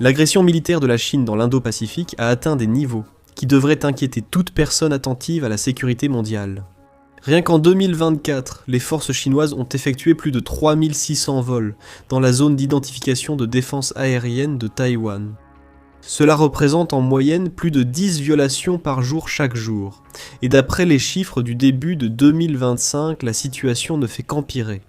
L'agression militaire de la Chine dans l'Indo-Pacifique a atteint des niveaux qui devraient inquiéter toute personne attentive à la sécurité mondiale. Rien qu'en 2024, les forces chinoises ont effectué plus de 3600 vols dans la zone d'identification de défense aérienne de Taïwan. Cela représente en moyenne plus de 10 violations par jour chaque jour, et d'après les chiffres du début de 2025, la situation ne fait qu'empirer.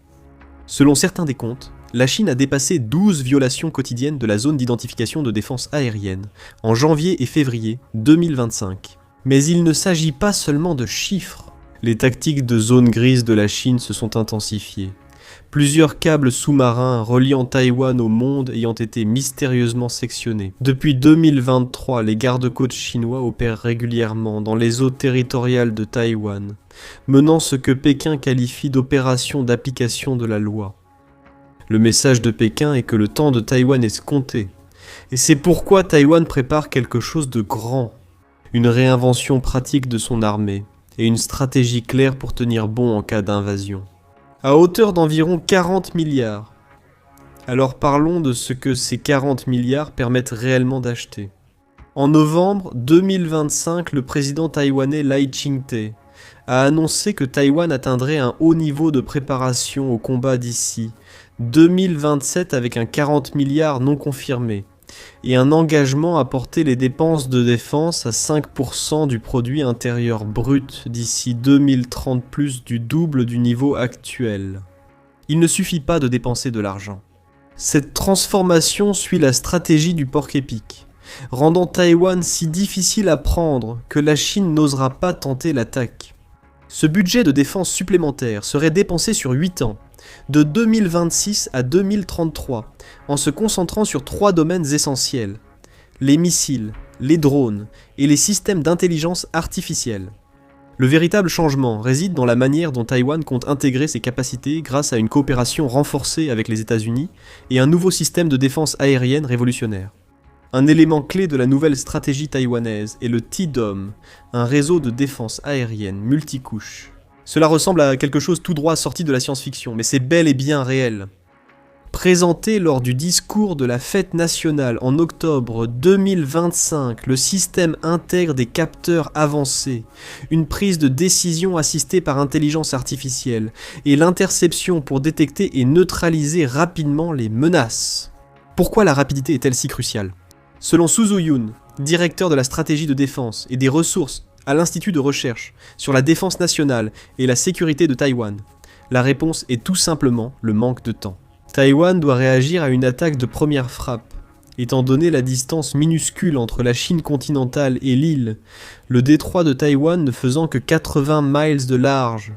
Selon certains décomptes, la Chine a dépassé 12 violations quotidiennes de la zone d'identification de défense aérienne en janvier et février 2025. Mais il ne s'agit pas seulement de chiffres. Les tactiques de zone grise de la Chine se sont intensifiées. Plusieurs câbles sous-marins reliant Taïwan au monde ayant été mystérieusement sectionnés. Depuis 2023, les gardes-côtes chinois opèrent régulièrement dans les eaux territoriales de Taïwan, menant ce que Pékin qualifie d'opération d'application de la loi. Le message de Pékin est que le temps de Taïwan est compté, et c'est pourquoi Taïwan prépare quelque chose de grand, une réinvention pratique de son armée, et une stratégie claire pour tenir bon en cas d'invasion. À hauteur d'environ 40 milliards. Alors parlons de ce que ces 40 milliards permettent réellement d'acheter. En novembre 2025, le président taïwanais Lai Ching-te a annoncé que Taïwan atteindrait un haut niveau de préparation au combat d'ici 2027 avec un 40 milliards non confirmé et un engagement à porter les dépenses de défense à 5% du produit intérieur brut d'ici 2030, plus du double du niveau actuel. Il ne suffit pas de dépenser de l'argent. Cette transformation suit la stratégie du porc-épic, rendant Taïwan si difficile à prendre que la Chine n'osera pas tenter l'attaque. Ce budget de défense supplémentaire serait dépensé sur 8 ans, de 2026 à 2033, en se concentrant sur 3 domaines essentiels: les missiles, les drones et les systèmes d'intelligence artificielle. Le véritable changement réside dans la manière dont Taïwan compte intégrer ses capacités grâce à une coopération renforcée avec les États-Unis et un nouveau système de défense aérienne révolutionnaire. Un élément clé de la nouvelle stratégie taïwanaise est le T-DOM, un réseau de défense aérienne multicouche. Cela ressemble à quelque chose tout droit sorti de la science-fiction, mais c'est bel et bien réel. Présenté lors du discours de la fête nationale en octobre 2025, le système intègre des capteurs avancés, une prise de décision assistée par intelligence artificielle et l'interception pour détecter et neutraliser rapidement les menaces. Pourquoi la rapidité est-elle si cruciale ? Selon Su Zhu-Yun, directeur de la stratégie de défense et des ressources à l'Institut de recherche sur la défense nationale et la sécurité de Taïwan, la réponse est tout simplement le manque de temps. Taïwan doit réagir à une attaque de première frappe. Étant donné la distance minuscule entre la Chine continentale et l'île, le détroit de Taïwan ne faisant que 80 miles de large,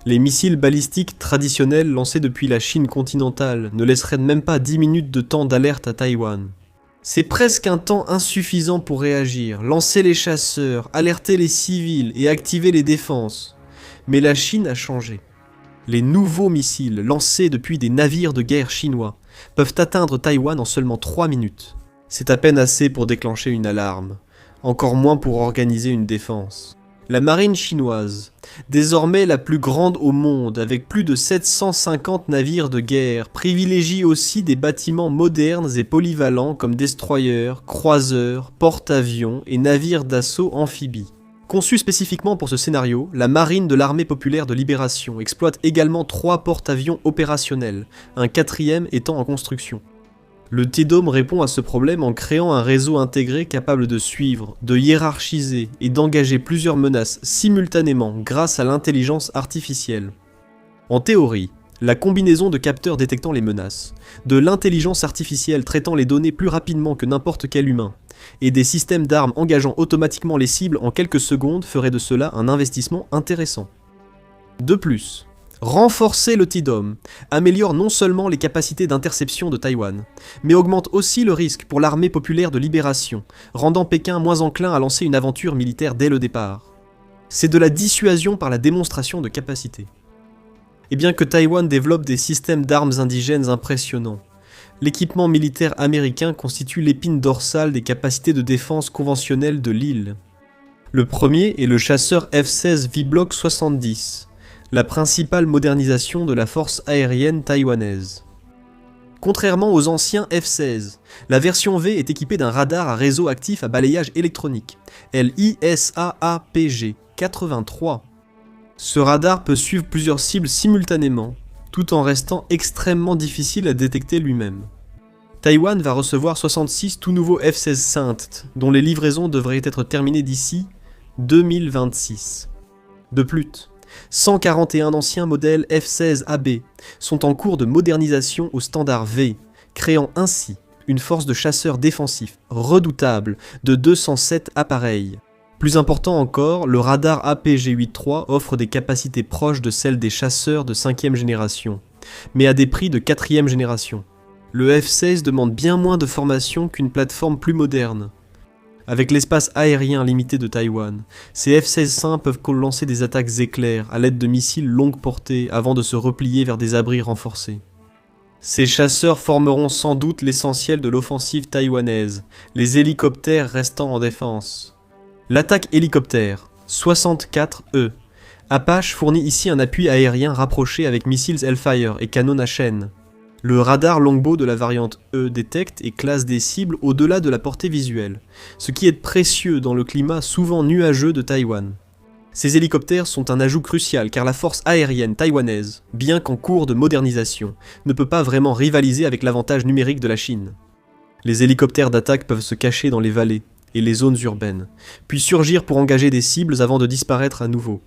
les missiles balistiques traditionnels lancés depuis la Chine continentale ne laisseraient même pas 10 minutes de temps d'alerte à Taïwan. C'est presque un temps insuffisant pour réagir, lancer les chasseurs, alerter les civils et activer les défenses. Mais la Chine a changé. Les nouveaux missiles lancés depuis des navires de guerre chinois peuvent atteindre Taïwan en seulement 3 minutes. C'est à peine assez pour déclencher une alarme, encore moins pour organiser une défense. La marine chinoise, désormais la plus grande au monde avec plus de 750 navires de guerre, privilégie aussi des bâtiments modernes et polyvalents comme destroyers, croiseurs, porte-avions et navires d'assaut amphibies. Conçue spécifiquement pour ce scénario, la marine de l'armée populaire de libération exploite également 3 porte-avions opérationnels, un 4e étant en construction. Le T-DOM répond à ce problème en créant un réseau intégré capable de suivre, de hiérarchiser et d'engager plusieurs menaces simultanément grâce à l'intelligence artificielle. En théorie, la combinaison de capteurs détectant les menaces, de l'intelligence artificielle traitant les données plus rapidement que n'importe quel humain, et des systèmes d'armes engageant automatiquement les cibles en quelques secondes ferait de cela un investissement intéressant. De plus, renforcer le T-DOM améliore non seulement les capacités d'interception de Taïwan, mais augmente aussi le risque pour l'armée populaire de libération, rendant Pékin moins enclin à lancer une aventure militaire dès le départ. C'est de la dissuasion par la démonstration de capacité. Et bien que Taïwan développe des systèmes d'armes indigènes impressionnants, l'équipement militaire américain constitue l'épine dorsale des capacités de défense conventionnelles de l'île. Le premier est le chasseur F-16 V-Block 70, la principale modernisation de la force aérienne taïwanaise. Contrairement aux anciens F-16, la version V est équipée d'un radar à réseau actif à balayage électronique, LISAAPG 83. Ce radar peut suivre plusieurs cibles simultanément, tout en restant extrêmement difficile à détecter lui-même. Taïwan va recevoir 66 tout nouveaux F-16 Saint, dont les livraisons devraient être terminées d'ici 2026. De plus, 141 anciens modèles F-16AB sont en cours de modernisation au standard V, créant ainsi une force de chasseurs défensifs redoutable de 207 appareils. Plus important encore, le radar APG-83 offre des capacités proches de celles des chasseurs de 5e génération, mais à des prix de 4e génération. Le F-16 demande bien moins de formation qu'une plateforme plus moderne. Avec l'espace aérien limité de Taïwan, ces F-16 Saint peuvent lancer des attaques éclairs à l'aide de missiles longue portée avant de se replier vers des abris renforcés. Ces chasseurs formeront sans doute l'essentiel de l'offensive taïwanaise, les hélicoptères restant en défense. L'attaque hélicoptère, 64E. Apache fournit ici un appui aérien rapproché avec missiles Hellfire et canons à chaîne. Le radar Longbow de la variante E détecte et classe des cibles au-delà de la portée visuelle, ce qui est précieux dans le climat souvent nuageux de Taïwan. Ces hélicoptères sont un ajout crucial car la force aérienne taïwanaise, bien qu'en cours de modernisation, ne peut pas vraiment rivaliser avec l'avantage numérique de la Chine. Les hélicoptères d'attaque peuvent se cacher dans les vallées et les zones urbaines, puis surgir pour engager des cibles avant de disparaître à nouveau.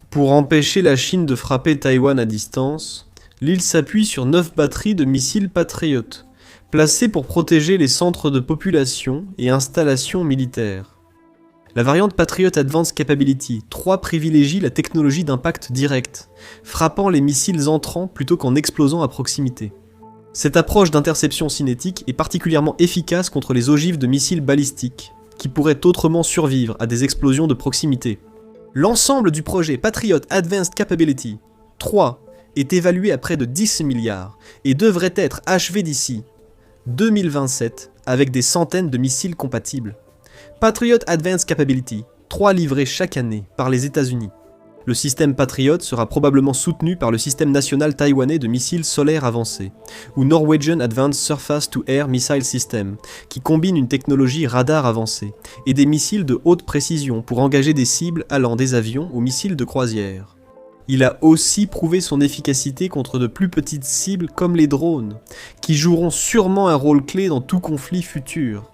Pour empêcher la Chine de frapper Taïwan à distance, l'île s'appuie sur 9 batteries de missiles Patriot, placées pour protéger les centres de population et installations militaires. La variante Patriot Advanced Capability 3 privilégie la technologie d'impact direct, frappant les missiles entrants plutôt qu'en explosant à proximité. Cette approche d'interception cinétique est particulièrement efficace contre les ogives de missiles balistiques, qui pourraient autrement survivre à des explosions de proximité. L'ensemble du projet Patriot Advanced Capability 3 est évalué à près de 10 milliards et devrait être achevé d'ici 2027 avec des centaines de missiles compatibles. Patriot Advanced Capability, 3 livrés chaque année par les États-Unis. Le système Patriot sera probablement soutenu par le système national taïwanais de missiles solaires avancés, ou Norwegian Advanced Surface-to-Air Missile System, qui combine une technologie radar avancée et des missiles de haute précision pour engager des cibles allant des avions aux missiles de croisière. Il a aussi prouvé son efficacité contre de plus petites cibles comme les drones, qui joueront sûrement un rôle clé dans tout conflit futur.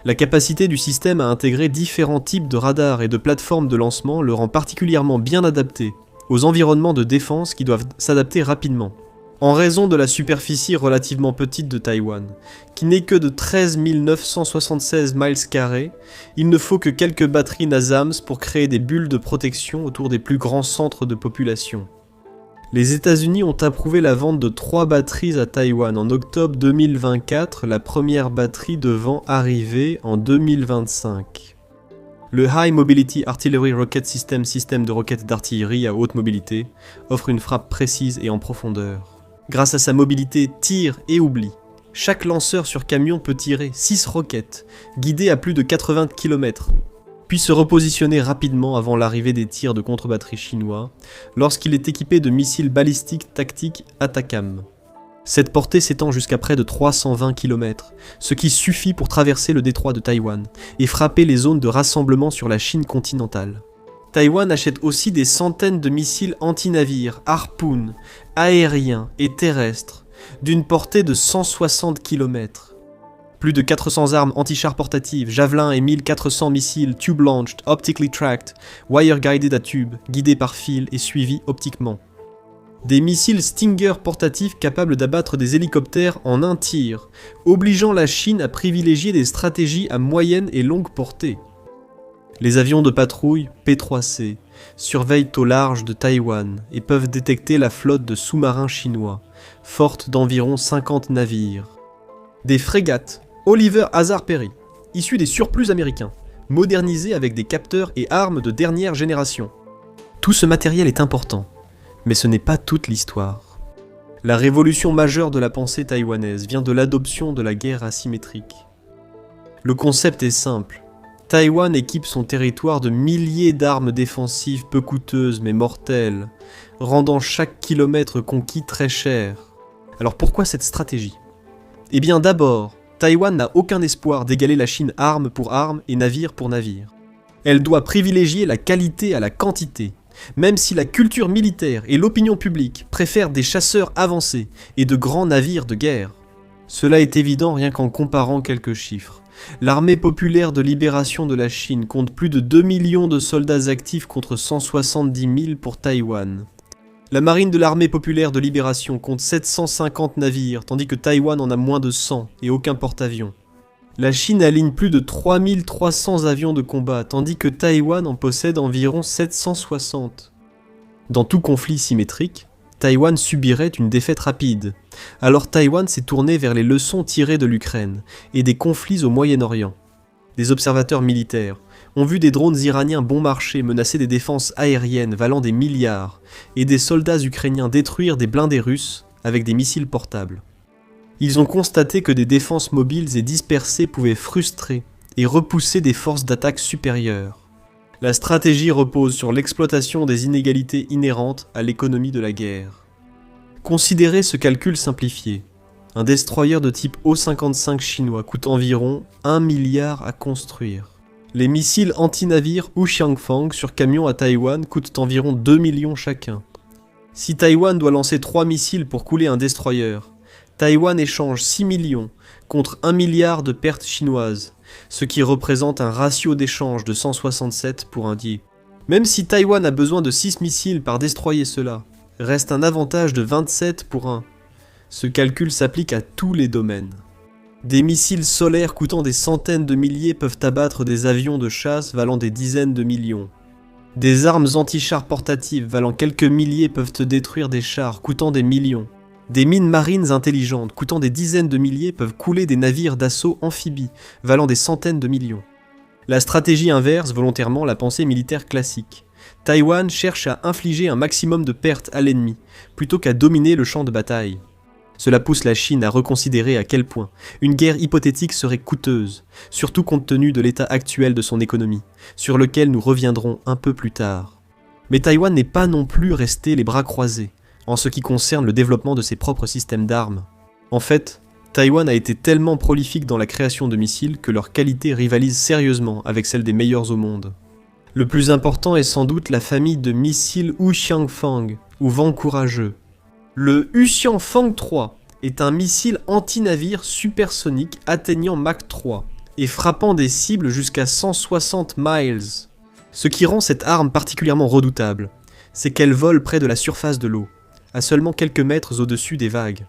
La capacité du système à intégrer différents types de radars et de plateformes de lancement le rend particulièrement bien adapté aux environnements de défense qui doivent s'adapter rapidement. En raison de la superficie relativement petite de Taïwan, qui n'est que de 13 976 miles², il ne faut que quelques batteries NASAMS pour créer des bulles de protection autour des plus grands centres de population. Les États-Unis ont approuvé la vente de 3 batteries à Taïwan en octobre 2024, la première batterie devant arriver en 2025. Le High Mobility Artillery Rocket System, système de roquettes d'artillerie à haute mobilité, offre une frappe précise et en profondeur. Grâce à sa mobilité tir et oubli, chaque lanceur sur camion peut tirer 6 roquettes, guidées à plus de 80 km, puis se repositionner rapidement avant l'arrivée des tirs de contre-batterie chinois, lorsqu'il est équipé de missiles balistiques tactiques ATACMS. Cette portée s'étend jusqu'à près de 320 km, ce qui suffit pour traverser le détroit de Taïwan et frapper les zones de rassemblement sur la Chine continentale. Taïwan achète aussi des centaines de missiles anti-navires, Harpoon, aériens et terrestres, d'une portée de 160 km. Plus de 400 armes anti-chars portatives, javelins et 1400 missiles tube-launched, optically tracked, wire-guided à tube, guidés par fil et suivis optiquement. Des missiles Stinger portatifs capables d'abattre des hélicoptères en un tir, obligeant la Chine à privilégier des stratégies à moyenne et longue portée. Les avions de patrouille P-3C surveillent au large de Taïwan et peuvent détecter la flotte de sous-marins chinois, forte d'environ 50 navires. Des frégates Oliver Hazard Perry, issues des surplus américains, modernisées avec des capteurs et armes de dernière génération. Tout ce matériel est important, mais ce n'est pas toute l'histoire. La révolution majeure de la pensée taïwanaise vient de l'adoption de la guerre asymétrique. Le concept est simple. Taïwan équipe son territoire de milliers d'armes défensives peu coûteuses mais mortelles, rendant chaque kilomètre conquis très cher. Alors pourquoi cette stratégie? Eh bien d'abord, Taïwan n'a aucun espoir d'égaler la Chine arme pour arme et navire pour navire. Elle doit privilégier la qualité à la quantité, même si la culture militaire et l'opinion publique préfèrent des chasseurs avancés et de grands navires de guerre. Cela est évident rien qu'en comparant quelques chiffres. L'armée populaire de libération de la Chine compte plus de 2 millions de soldats actifs contre 170 000 pour Taïwan. La marine de l'armée populaire de libération compte 750 navires, tandis que Taïwan en a moins de 100 et aucun porte-avions. La Chine aligne plus de 3300 avions de combat, tandis que Taïwan en possède environ 760. Dans tout conflit symétrique, Taïwan subirait une défaite rapide. Alors Taïwan s'est tourné vers les leçons tirées de l'Ukraine et des conflits au Moyen-Orient. Des observateurs militaires ont vu des drones iraniens bon marché menacer des défenses aériennes valant des milliards et des soldats ukrainiens détruire des blindés russes avec des missiles portables. Ils ont constaté que des défenses mobiles et dispersées pouvaient frustrer et repousser des forces d'attaque supérieures. La stratégie repose sur l'exploitation des inégalités inhérentes à l'économie de la guerre. Considérez ce calcul simplifié. Un destroyer de type O-55 chinois coûte environ 1 milliard à construire. Les missiles anti-navires Xiangfang sur camion à Taïwan coûtent environ 2 millions chacun. Si Taïwan doit lancer 3 missiles pour couler un destroyer, Taïwan échange 6 millions contre 1 milliard de pertes chinoises, ce qui représente un ratio d'échange de 167 pour 1 10. Même si Taïwan a besoin de 6 missiles par destroyer cela, reste un avantage de 27 pour 1. Ce calcul s'applique à tous les domaines. Des missiles solaires coûtant des centaines de milliers peuvent abattre des avions de chasse valant des dizaines de millions. Des armes anti-chars portatives valant quelques milliers peuvent détruire des chars coûtant des millions. Des mines marines intelligentes coûtant des dizaines de milliers peuvent couler des navires d'assaut amphibies valant des centaines de millions. La stratégie inverse volontairement la pensée militaire classique. Taïwan cherche à infliger un maximum de pertes à l'ennemi, plutôt qu'à dominer le champ de bataille. Cela pousse la Chine à reconsidérer à quel point une guerre hypothétique serait coûteuse, surtout compte tenu de l'état actuel de son économie, sur lequel nous reviendrons un peu plus tard. Mais Taïwan n'est pas non plus resté les bras croisés, en ce qui concerne le développement de ses propres systèmes d'armes. En fait, Taïwan a été tellement prolifique dans la création de missiles que leur qualité rivalise sérieusement avec celle des meilleurs au monde. Le plus important est sans doute la famille de missiles Xiangfang, ou vent courageux. Le Xiangfang 3 est un missile anti-navire supersonique atteignant Mach 3 et frappant des cibles jusqu'à 160 miles. Ce qui rend cette arme particulièrement redoutable, c'est qu'elle vole près de la surface de l'eau, à seulement quelques mètres au-dessus des vagues,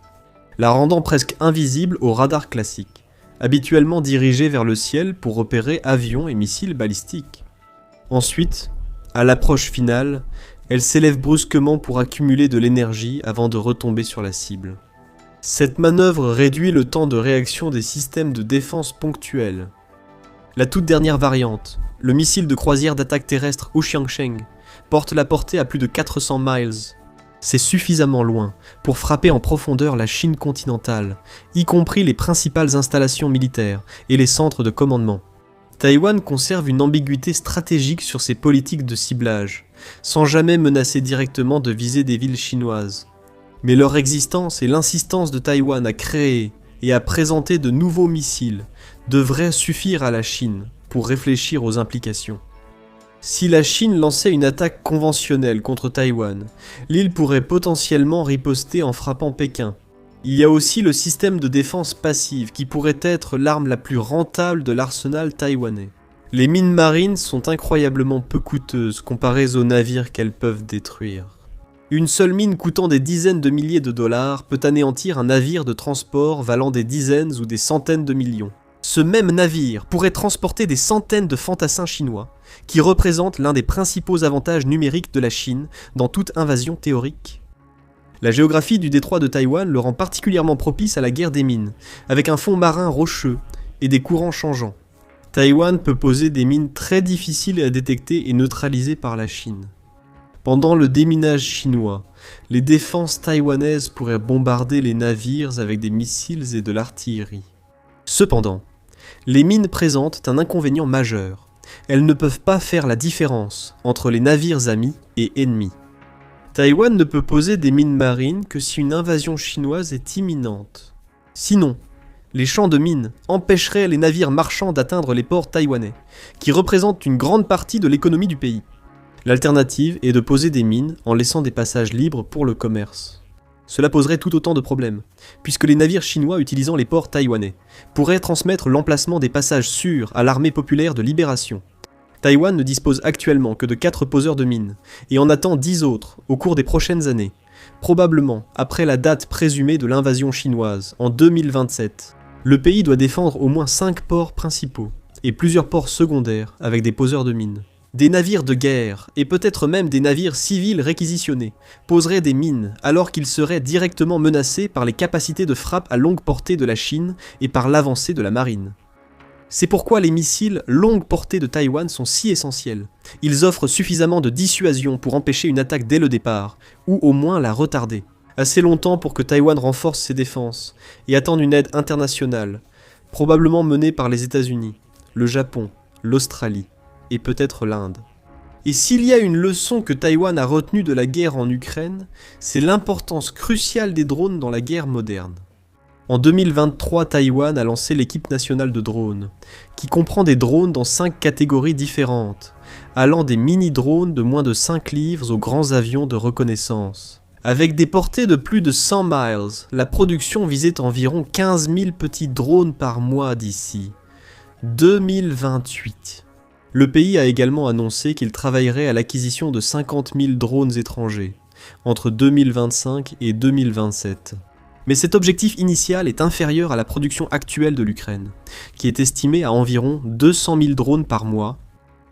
la rendant presque invisible au radar classique, habituellement dirigé vers le ciel pour repérer avions et missiles balistiques. Ensuite, à l'approche finale, elle s'élève brusquement pour accumuler de l'énergie avant de retomber sur la cible. Cette manœuvre réduit le temps de réaction des systèmes de défense ponctuels. La toute dernière variante, le missile de croisière d'attaque terrestre Xiangsheng, porte la portée à plus de 400 miles. C'est suffisamment loin pour frapper en profondeur la Chine continentale, y compris les principales installations militaires et les centres de commandement. Taïwan conserve une ambiguïté stratégique sur ses politiques de ciblage, sans jamais menacer directement de viser des villes chinoises. Mais leur existence et l'insistance de Taïwan à créer et à présenter de nouveaux missiles devraient suffire à la Chine pour réfléchir aux implications. Si la Chine lançait une attaque conventionnelle contre Taïwan, l'île pourrait potentiellement riposter en frappant Pékin. Il y a aussi le système de défense passive qui pourrait être l'arme la plus rentable de l'arsenal taïwanais. Les mines marines sont incroyablement peu coûteuses comparées aux navires qu'elles peuvent détruire. Une seule mine coûtant des dizaines de milliers de dollars peut anéantir un navire de transport valant des dizaines ou des centaines de millions. Ce même navire pourrait transporter des centaines de fantassins chinois, qui représentent l'un des principaux avantages numériques de la Chine dans toute invasion théorique. La géographie du détroit de Taïwan le rend particulièrement propice à la guerre des mines, avec un fond marin rocheux et des courants changeants. Taïwan peut poser des mines très difficiles à détecter et neutraliser par la Chine. Pendant le déminage chinois, les défenses taïwanaises pourraient bombarder les navires avec des missiles et de l'artillerie. Cependant, les mines présentent un inconvénient majeur. Elles ne peuvent pas faire la différence entre les navires amis et ennemis. Taïwan ne peut poser des mines marines que si une invasion chinoise est imminente. Sinon, les champs de mines empêcheraient les navires marchands d'atteindre les ports taïwanais, qui représentent une grande partie de l'économie du pays. L'alternative est de poser des mines en laissant des passages libres pour le commerce. Cela poserait tout autant de problèmes, puisque les navires chinois utilisant les ports taïwanais pourraient transmettre l'emplacement des passages sûrs à l'armée populaire de libération. Taïwan ne dispose actuellement que de 4 poseurs de mines, et en attend 10 autres au cours des prochaines années, probablement après la date présumée de l'invasion chinoise, en 2027. Le pays doit défendre au moins 5 ports principaux, et plusieurs ports secondaires avec des poseurs de mines. Des navires de guerre, et peut-être même des navires civils réquisitionnés, poseraient des mines alors qu'ils seraient directement menacés par les capacités de frappe à longue portée de la Chine et par l'avancée de la marine. C'est pourquoi les missiles longue portée de Taïwan sont si essentiels. Ils offrent suffisamment de dissuasion pour empêcher une attaque dès le départ, ou au moins la retarder. Assez longtemps pour que Taïwan renforce ses défenses et attende une aide internationale, probablement menée par les États-Unis, le Japon, l'Australie et peut-être l'Inde. Et s'il y a une leçon que Taïwan a retenue de la guerre en Ukraine, c'est l'importance cruciale des drones dans la guerre moderne. En 2023, Taïwan a lancé l'équipe nationale de drones, qui comprend des drones dans 5 catégories différentes, allant des mini-drones de moins de 5 livres aux grands avions de reconnaissance. Avec des portées de plus de 100 miles, la production visait environ 15 000 petits drones par mois d'ici 2028. Le pays a également annoncé qu'il travaillerait à l'acquisition de 50 000 drones étrangers, entre 2025 et 2027. Mais cet objectif initial est inférieur à la production actuelle de l'Ukraine, qui est estimée à environ 200 000 drones par mois.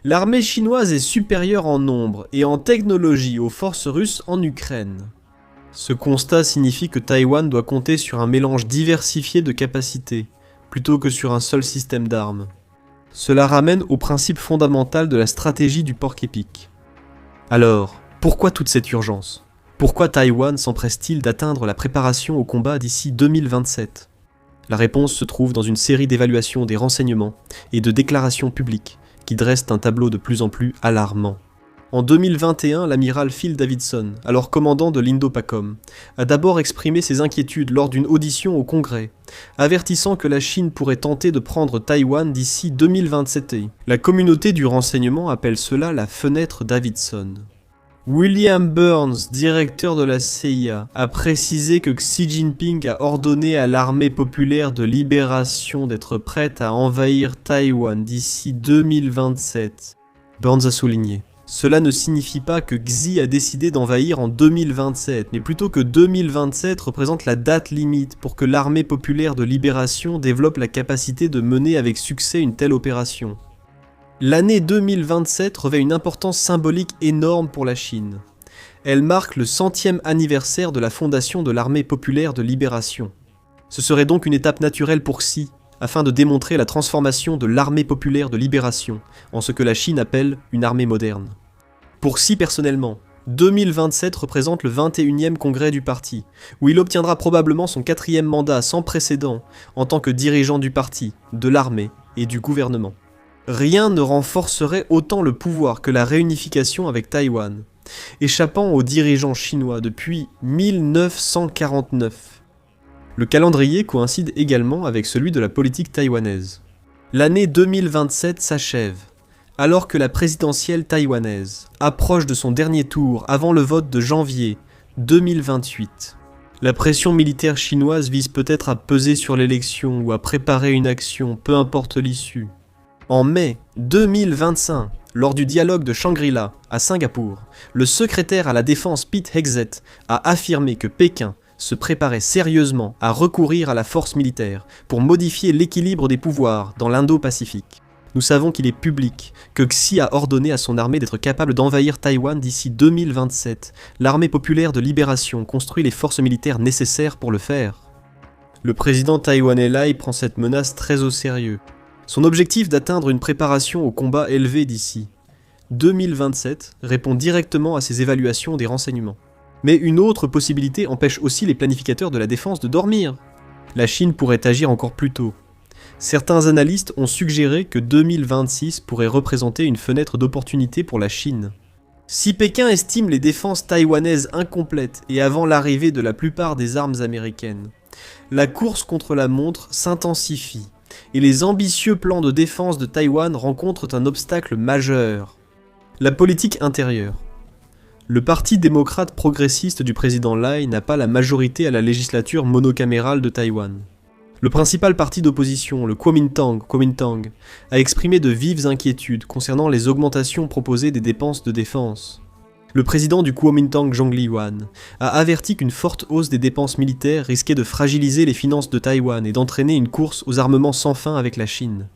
L'armée chinoise est supérieure en nombre et en technologie aux forces russes en Ukraine. Ce constat signifie que Taïwan doit compter sur un mélange diversifié de capacités, plutôt que sur un seul système d'armes. Cela ramène au principe fondamental de la stratégie du porc-épic. Alors, pourquoi toute cette urgence ? Pourquoi Taïwan s'empresse-t-il d'atteindre la préparation au combat d'ici 2027 ? La réponse se trouve dans une série d'évaluations des renseignements et de déclarations publiques qui dressent un tableau de plus en plus alarmant. En 2021, l'amiral Phil Davidson, alors commandant de l'Indo-PACOM, a d'abord exprimé ses inquiétudes lors d'une audition au Congrès, avertissant que la Chine pourrait tenter de prendre Taïwan d'ici 2027. La communauté du renseignement appelle cela la fenêtre Davidson. William Burns, directeur de la CIA, a précisé que Xi Jinping a ordonné à l'armée populaire de libération d'être prête à envahir Taïwan d'ici 2027. Burns a souligné: cela ne signifie pas que Xi a décidé d'envahir en 2027, mais plutôt que 2027 représente la date limite pour que l'armée populaire de libération développe la capacité de mener avec succès une telle opération. L'année 2027 revêt une importance symbolique énorme pour la Chine. Elle marque le 100e anniversaire de la fondation de l'armée populaire de libération. Ce serait donc une étape naturelle pour Xi, afin de démontrer la transformation de l'armée populaire de libération en ce que la Chine appelle une armée moderne. Pour Xi personnellement, 2027 représente le 21e congrès du parti, où il obtiendra probablement son 4e mandat sans précédent en tant que dirigeant du parti, de l'armée et du gouvernement. Rien ne renforcerait autant le pouvoir que la réunification avec Taïwan, échappant aux dirigeants chinois depuis 1949. Le calendrier coïncide également avec celui de la politique taïwanaise. L'année 2027 s'achève, alors que la présidentielle taïwanaise approche de son dernier tour avant le vote de janvier 2028. La pression militaire chinoise vise peut-être à peser sur l'élection ou à préparer une action, peu importe l'issue. En mai 2025, lors du dialogue de Shangri-La à Singapour, le secrétaire à la défense Pete Hegseth a affirmé que Pékin se préparait sérieusement à recourir à la force militaire pour modifier l'équilibre des pouvoirs dans l'Indo-Pacifique. Nous savons qu'il est public que Xi a ordonné à son armée d'être capable d'envahir Taïwan d'ici 2027. L'armée populaire de libération construit les forces militaires nécessaires pour le faire. Le président taïwanais Lai prend cette menace très au sérieux. Son objectif d'atteindre une préparation au combat élevé d'ici 2027 répond directement à ses évaluations des renseignements. Mais une autre possibilité empêche aussi les planificateurs de la défense de dormir. La Chine pourrait agir encore plus tôt. Certains analystes ont suggéré que 2026 pourrait représenter une fenêtre d'opportunité pour la Chine. Si Pékin estime les défenses taïwanaises incomplètes et avant l'arrivée de la plupart des armes américaines, la course contre la montre s'intensifie et les ambitieux plans de défense de Taïwan rencontrent un obstacle majeur. La politique intérieure. Le parti démocrate progressiste du président Lai n'a pas la majorité à la législature monocamérale de Taïwan. Le principal parti d'opposition, le Kuomintang, a exprimé de vives inquiétudes concernant les augmentations proposées des dépenses de défense. Le président du Kuomintang, Zhong Liuan, a averti qu'une forte hausse des dépenses militaires risquait de fragiliser les finances de Taïwan et d'entraîner une course aux armements sans fin avec la Chine.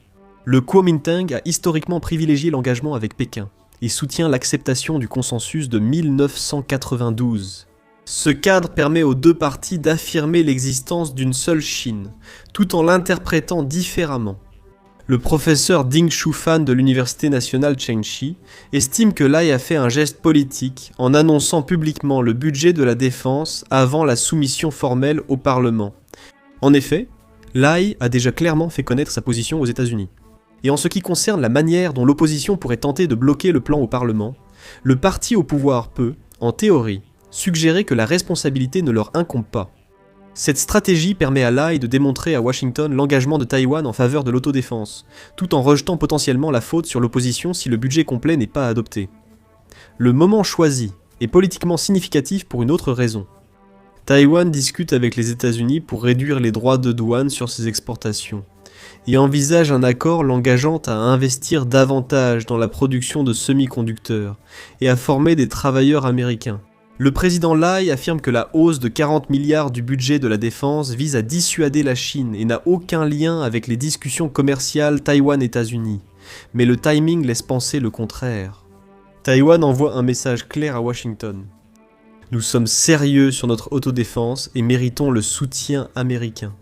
Le Kuomintang a historiquement privilégié l'engagement avec Pékin et soutient l'acceptation du consensus de 1992. Ce cadre permet aux deux parties d'affirmer l'existence d'une seule Chine, tout en l'interprétant différemment. Le professeur Ding Shufan de l'Université nationale Chengchi estime que Lai a fait un geste politique en annonçant publiquement le budget de la défense avant la soumission formelle au Parlement. En effet, Lai a déjà clairement fait connaître sa position aux États-Unis. Et en ce qui concerne la manière dont l'opposition pourrait tenter de bloquer le plan au Parlement, le parti au pouvoir peut, en théorie, suggérer que la responsabilité ne leur incombe pas. Cette stratégie permet à Lai de démontrer à Washington l'engagement de Taïwan en faveur de l'autodéfense, tout en rejetant potentiellement la faute sur l'opposition si le budget complet n'est pas adopté. Le moment choisi est politiquement significatif pour une autre raison. Taïwan discute avec les États-Unis pour réduire les droits de douane sur ses exportations, et envisage un accord l'engageant à investir davantage dans la production de semi-conducteurs et à former des travailleurs américains. Le président Lai affirme que la hausse de 40 milliards du budget de la défense vise à dissuader la Chine et n'a aucun lien avec les discussions commerciales Taïwan-États-Unis, mais le timing laisse penser le contraire. Taïwan envoie un message clair à Washington. Nous sommes sérieux sur notre autodéfense et méritons le soutien américain.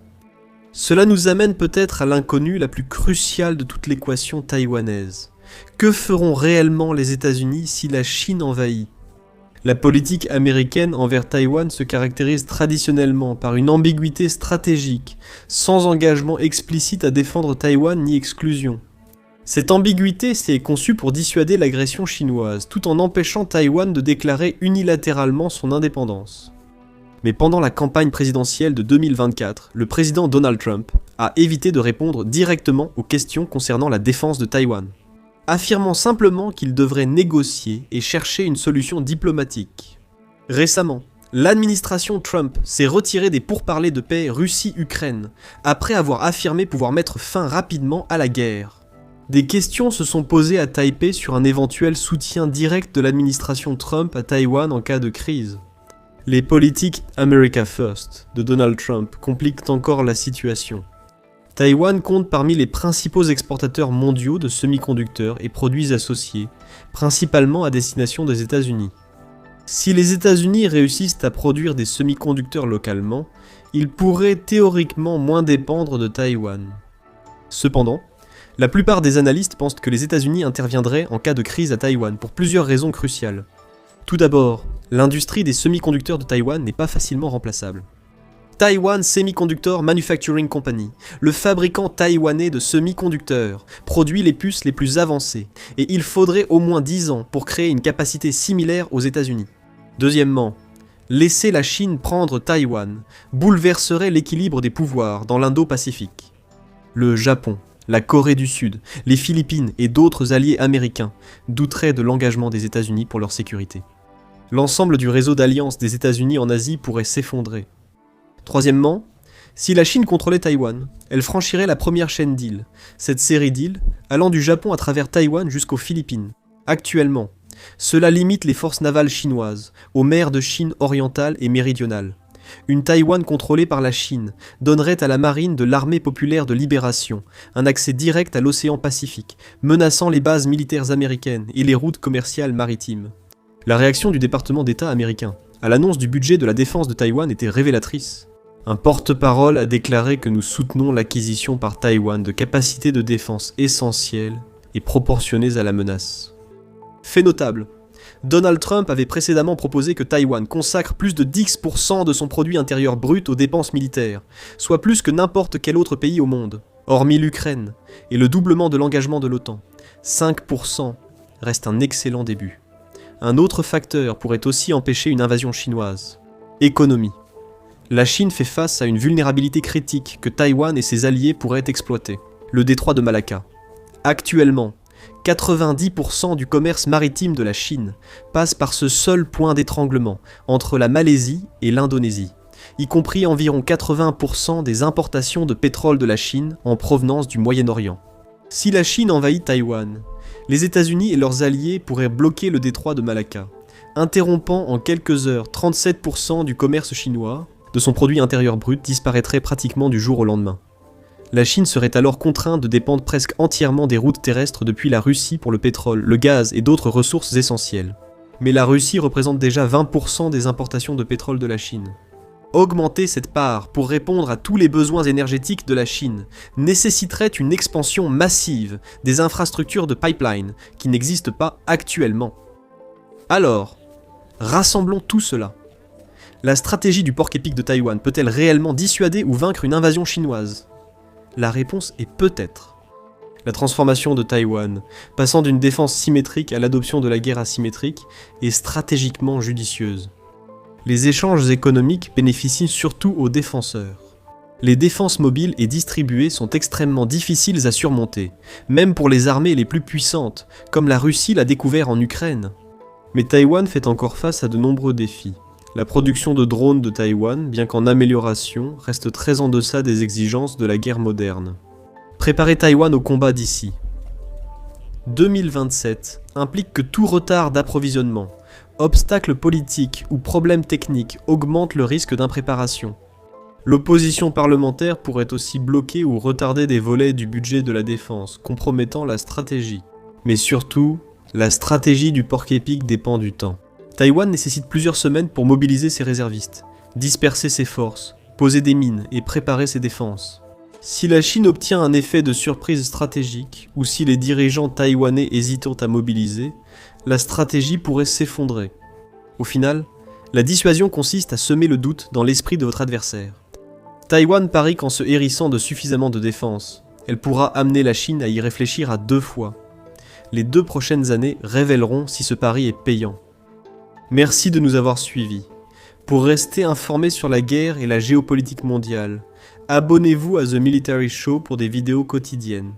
Cela nous amène peut-être à l'inconnue la plus cruciale de toute l'équation taïwanaise. Que feront réellement les États-Unis si la Chine envahit ? La politique américaine envers Taïwan se caractérise traditionnellement par une ambiguïté stratégique, sans engagement explicite à défendre Taïwan ni exclusion. Cette ambiguïté s'est conçue pour dissuader l'agression chinoise, tout en empêchant Taïwan de déclarer unilatéralement son indépendance. Mais pendant la campagne présidentielle de 2024, le président Donald Trump a évité de répondre directement aux questions concernant la défense de Taïwan, affirmant simplement qu'il devrait négocier et chercher une solution diplomatique. Récemment, l'administration Trump s'est retirée des pourparlers de paix Russie-Ukraine, après avoir affirmé pouvoir mettre fin rapidement à la guerre. Des questions se sont posées à Taipei sur un éventuel soutien direct de l'administration Trump à Taïwan en cas de crise. Les politiques America First de Donald Trump compliquent encore la situation. Taïwan compte parmi les principaux exportateurs mondiaux de semi-conducteurs et produits associés, principalement à destination des États-Unis. Si les États-Unis réussissent à produire des semi-conducteurs localement, ils pourraient théoriquement moins dépendre de Taïwan. Cependant, la plupart des analystes pensent que les États-Unis interviendraient en cas de crise à Taïwan pour plusieurs raisons cruciales. Tout d'abord, l'industrie des semi-conducteurs de Taïwan n'est pas facilement remplaçable. Taiwan Semiconductor Manufacturing Company, le fabricant taïwanais de semi-conducteurs, produit les puces les plus avancées, et il faudrait au moins 10 ans pour créer une capacité similaire aux États-Unis. Deuxièmement, laisser la Chine prendre Taïwan bouleverserait l'équilibre des pouvoirs dans l'Indo-Pacifique. Le Japon, la Corée du Sud, les Philippines et d'autres alliés américains douteraient de l'engagement des États-Unis pour leur sécurité. L'ensemble du réseau d'alliances des États-Unis en Asie pourrait s'effondrer. Troisièmement, si la Chine contrôlait Taïwan, elle franchirait la première chaîne d'îles, cette série d'îles allant du Japon à travers Taïwan jusqu'aux Philippines. Actuellement, cela limite les forces navales chinoises aux mers de Chine orientale et méridionale. Une Taïwan contrôlée par la Chine donnerait à la marine de l'Armée populaire de libération un accès direct à l'océan Pacifique, menaçant les bases militaires américaines et les routes commerciales maritimes. La réaction du département d'État américain à l'annonce du budget de la défense de Taïwan était révélatrice. Un porte-parole a déclaré que nous soutenons l'acquisition par Taïwan de capacités de défense essentielles et proportionnées à la menace. Fait notable, Donald Trump avait précédemment proposé que Taïwan consacre plus de 10% de son produit intérieur brut aux dépenses militaires, soit plus que n'importe quel autre pays au monde, hormis l'Ukraine, et le doublement de l'engagement de l'OTAN. 5% reste un excellent début. Un autre facteur pourrait aussi empêcher une invasion chinoise. Économie. La Chine fait face à une vulnérabilité critique que Taïwan et ses alliés pourraient exploiter. Le détroit de Malacca. Actuellement, 90% du commerce maritime de la Chine passe par ce seul point d'étranglement entre la Malaisie et l'Indonésie, y compris environ 80% des importations de pétrole de la Chine en provenance du Moyen-Orient. Si la Chine envahit Taïwan, les États-Unis et leurs alliés pourraient bloquer le détroit de Malacca, interrompant en quelques heures 37% du commerce chinois, de son produit intérieur brut disparaîtrait pratiquement du jour au lendemain. La Chine serait alors contrainte de dépendre presque entièrement des routes terrestres depuis la Russie pour le pétrole, le gaz et d'autres ressources essentielles. Mais la Russie représente déjà 20% des importations de pétrole de la Chine. Augmenter cette part pour répondre à tous les besoins énergétiques de la Chine nécessiterait une expansion massive des infrastructures de pipeline qui n'existent pas actuellement. Alors, rassemblons tout cela. La stratégie du porc-épic de Taïwan peut-elle réellement dissuader ou vaincre une invasion chinoise ? La réponse est peut-être. La transformation de Taïwan, passant d'une défense symétrique à l'adoption de la guerre asymétrique, est stratégiquement judicieuse. Les échanges économiques bénéficient surtout aux défenseurs. Les défenses mobiles et distribuées sont extrêmement difficiles à surmonter, même pour les armées les plus puissantes, comme la Russie l'a découvert en Ukraine. Mais Taïwan fait encore face à de nombreux défis. La production de drones de Taïwan, bien qu'en amélioration, reste très en deçà des exigences de la guerre moderne. Préparer Taïwan au combat d'ici. 2027 implique que tout retard d'approvisionnement, obstacle politique ou problème technique augmente le risque d'impréparation. L'opposition parlementaire pourrait aussi bloquer ou retarder des volets du budget de la défense, compromettant la stratégie. Mais surtout, la stratégie du porc-épic dépend du temps. Taïwan nécessite plusieurs semaines pour mobiliser ses réservistes, disperser ses forces, poser des mines et préparer ses défenses. Si la Chine obtient un effet de surprise stratégique, ou si les dirigeants taïwanais hésitent à mobiliser, la stratégie pourrait s'effondrer. Au final, la dissuasion consiste à semer le doute dans l'esprit de votre adversaire. Taïwan parie qu'en se hérissant de suffisamment de défense, elle pourra amener la Chine à y réfléchir à 2 fois. Les 2 prochaines années révéleront si ce pari est payant. Merci de nous avoir suivis. Pour rester informé sur la guerre et la géopolitique mondiale, abonnez-vous à The Military Show pour des vidéos quotidiennes.